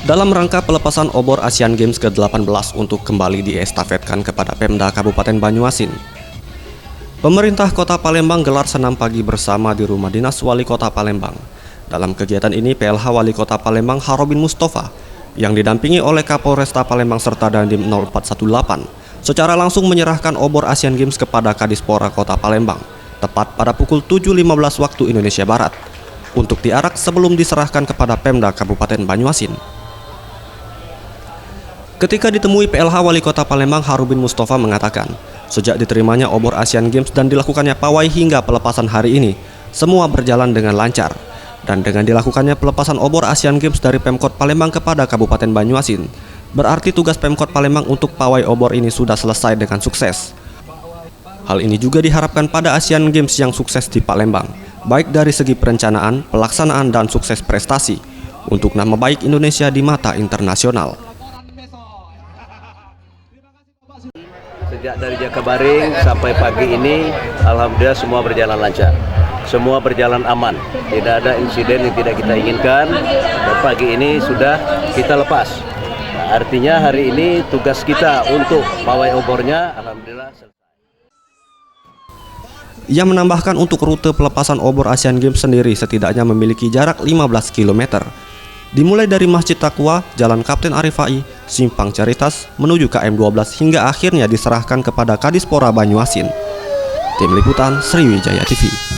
Dalam rangka pelepasan obor Asian Games ke-18 untuk kembali diestafetkan kepada Pemda Kabupaten Banyuasin, pemerintah Kota Palembang gelar senam pagi bersama di Rumah Dinas Wali Kota Palembang. Dalam kegiatan ini, PLH Wali Kota Palembang Harobin Mustafa yang didampingi oleh Kapolresta Palembang serta Dandim 0418 secara langsung menyerahkan obor Asian Games kepada Kadispora Kota Palembang tepat pada pukul 7.15 waktu Indonesia Barat untuk diarak sebelum diserahkan kepada Pemda Kabupaten Banyuasin. Ketika ditemui PLH Wali Kota Palembang, Harobin Mustafa mengatakan, sejak diterimanya obor Asian Games dan dilakukannya pawai hingga pelepasan hari ini, semua berjalan dengan lancar. Dan dengan dilakukannya pelepasan obor Asian Games dari Pemkot Palembang kepada Kabupaten Banyuasin, berarti tugas Pemkot Palembang untuk pawai obor ini sudah selesai dengan sukses. Hal ini juga diharapkan pada Asian Games yang sukses di Palembang, baik dari segi perencanaan, pelaksanaan, dan sukses prestasi, untuk nama baik Indonesia di mata internasional. Sejak dari Jakabaring sampai pagi ini, alhamdulillah semua berjalan lancar, semua berjalan aman, tidak ada insiden yang tidak kita inginkan, dan pagi ini sudah kita lepas. Nah, artinya hari ini tugas kita untuk pawai obornya alhamdulillah selesai. Ia menambahkan untuk rute pelepasan obor Asian Games sendiri setidaknya memiliki jarak 15 km. Dimulai dari Masjid Taqwa, Jalan Kapten Arifai, Simpang Caritas, menuju KM12 hingga akhirnya diserahkan kepada Kadispora Banyuasin. Tim Liputan Sriwijaya TV.